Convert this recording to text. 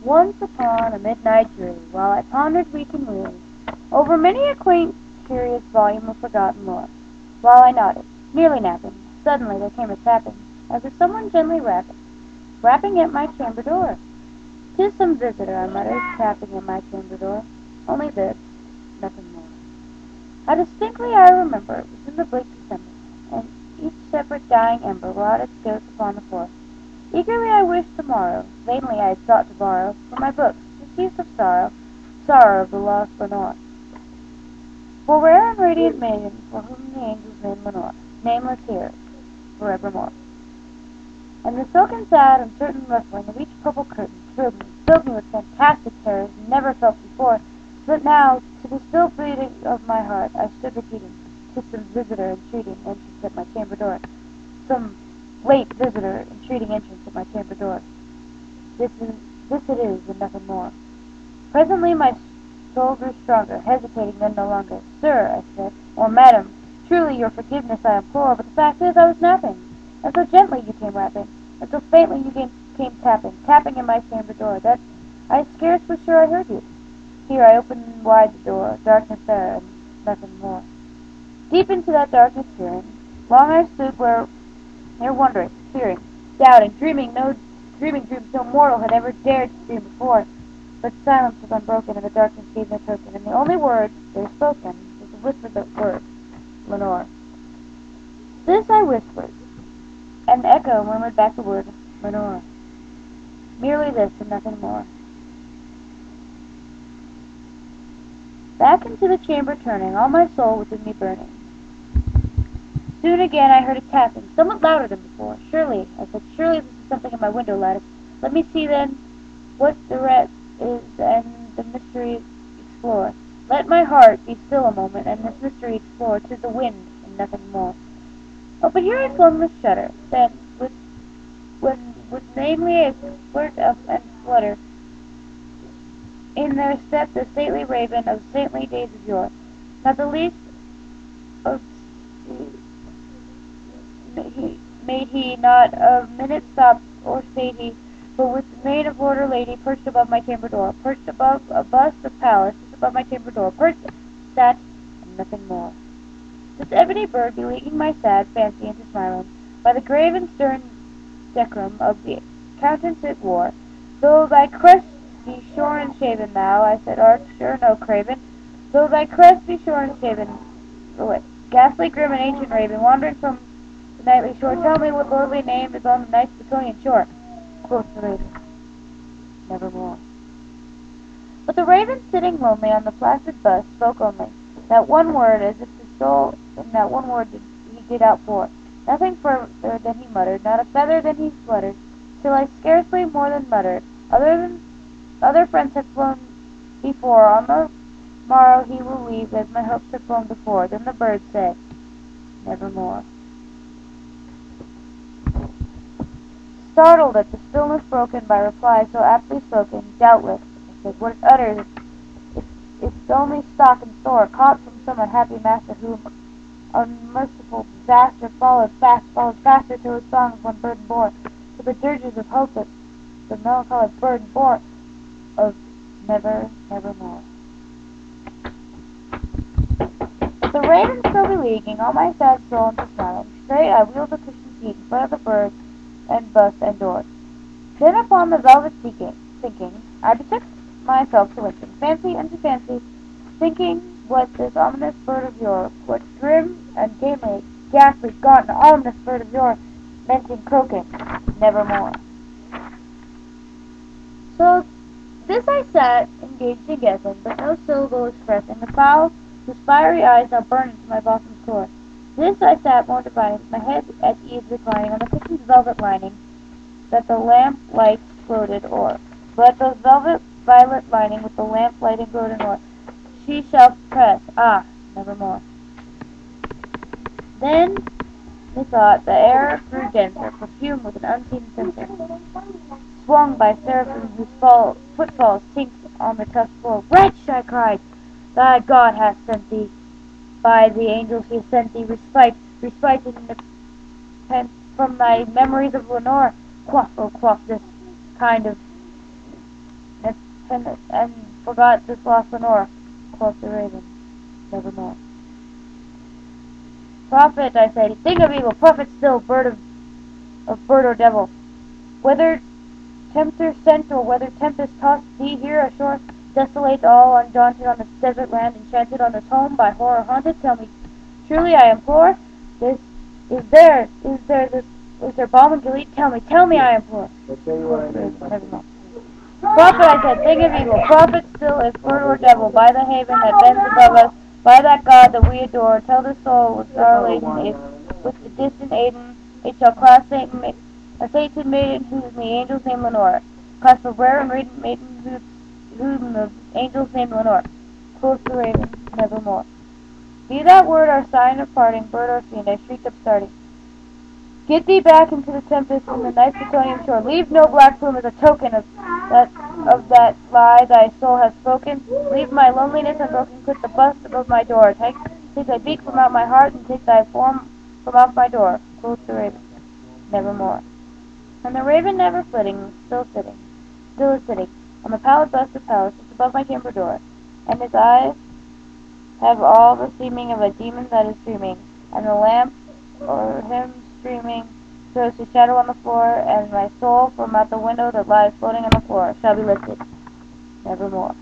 Once upon a midnight dreary, while I pondered weak and weary over many a quaint, curious volume of forgotten lore, while I nodded, nearly napping, suddenly there came a tapping, as if someone gently rapping at my chamber door. "'Tis some visitor," I muttered, tapping at my chamber door. Only this, nothing more. How distinctly I remember it was in the bleak December, and each separate dying ember wrought its ghost upon the floor. Eagerly I wished tomorrow, vainly I had sought to borrow from my books the cease of sorrow of the lost Lenore. For rare and radiant maiden, for whom the angels named Lenore, nameless here, forevermore. And the silken, sad, uncertain rustling of each purple curtain filled me with fantastic terrors never felt before, so that now, to the still beating of my heart, I stood repeating, "'Tis some visitor entreating entrance at my chamber door. Some late visitor entreating entrance at my chamber door. This it is, and nothing more." Presently my soul grew stronger, hesitating then no longer. "Sir," I said, "or madam, truly your forgiveness I implore, but the fact is I was napping, and so gently you came rapping, and so faintly you came tapping at my chamber door, that I scarce was sure I heard you. Here I opened wide the door, darkness there, and nothing more." Deep into that darkness peering, long I stood there wondering, fearing, doubting, dreaming dreams no mortal had ever dared to dream before. But silence was unbroken, and the darkness gave no token, and the only word there spoken was the whispered word, "Lenore." This I whispered, and echo murmured back the word, "Lenore." Merely this, and nothing more. Back into the chamber turning, all my soul within me burning. Soon again I heard a tapping, somewhat louder than before. "Surely," I said, "surely this is something at my window lattice. Let me see, then, what the rest is, and the mystery explore. Let my heart be still a moment, and this mystery explore. 'Tis the wind, and nothing more." Oh, but here I flung the shutter. Then, with namely a flirt and flutter, in there stepped the stately raven of saintly days of yore. Not the least of made he, not a minute stop or stayed he, but with the maid of lord or lady perched above my chamber door, perched above a bust of Pallas, just above my chamber door, perched, sat, and nothing more. This ebony bird beleaguing my sad fancy into smiling, by the grave and stern decorum of the countenance it wore, "Though thy crest be shorn and shaven, thou," I said, "art sure no craven, though thy crest be shorn and shaven, ghastly, grim, and ancient raven, wandering from the nightly shore, tell me what lordly name is on the night's Baconian shore." Quoth the raven, "Nevermore." But the raven, sitting lonely on the placid bust, spoke only that one word, as if his soul in that one word he did outpour. Nothing further than he muttered, not a feather than he fluttered, till I scarcely more than muttered, "Other friends have flown before, on the morrow he will leave, as my hopes have flown before." Then the bird said, "Nevermore." Startled at the stillness broken by reply so aptly spoken, "Doubtless," I said, "what it utters its only stock and store, caught from some unhappy master, whom unmerciful disaster followed faster till his songs one burden bore, to the dirges of hope that the melancholy burden bore of nevermore." But the raven still beleaguing all my sad soul into smiling, straight I wheeled the cushioned seat in front of the bird and bust and door. Then upon the velvet thinking, I betook myself to winking, fancy unto fancy, thinking what this ominous bird of yore, what grim and gamely, ghastly, gaunt, and ominous bird of yore, meant in croaking, "Nevermore." So this I sat, engaged in guessing, but no syllable expressing the fowl whose fiery eyes now burned into my bosom's core. This I sat more divining, with my head at ease reclining on the cushion's velvet lining, that the lamp light gloated o'er. But the velvet violet lining with the lamp light and gloated o'er, she shall press, ah, nevermore. Then, methought, the air grew denser, perfumed with an unseen censer, swung by seraphim whose footfalls tinked on the tuft floor. "Wretch," I cried, "thy God hath sent thee. By the angels he has sent thee respite in the pent from thy memories of Lenore. Quaff, oh quaff this kind of and forgot this lost Lenore, quoth the raven, nevermore. Prophet, I said, thing of evil, prophet still, bird or devil. Whether tempter sent or whether tempest tossed thee here ashore, desolate all undaunted on this desert land, enchanted on this home by horror haunted, tell me truly I implore, is there balm and Gilead? Tell me I implore. Nevermore. Prophet, I said, thing of evil, prophet still, if bird or devil, by the haven that bends above us, by that God that we adore, tell the soul with sorrow laden, if with the distant Aden it shall clasp a sainted maiden whom the angels name Lenore, clasp a rare and radiant maiden whom the angels name Lenore. Quoth the raven, nevermore. Be that word our sign of parting, bird or fiend, I shrieked upstarting. Get thee back into the tempest in the night Plutonian shore. Leave no black plume as a token of that lie thy soul has spoken. Leave my loneliness unbroken. Quit the bust above my door. Take thy beak from out my heart, and take thy form from off my door. Quoth the raven, nevermore. And the raven never flitting, still is sitting on the pallid bust of Pallas, just above my chamber door. And his eyes have all the seeming of a demon that is dreaming, and the lamp o'er him streaming throws his shadow on the floor, and my soul from out the window that lies floating on the floor shall be lifted nevermore.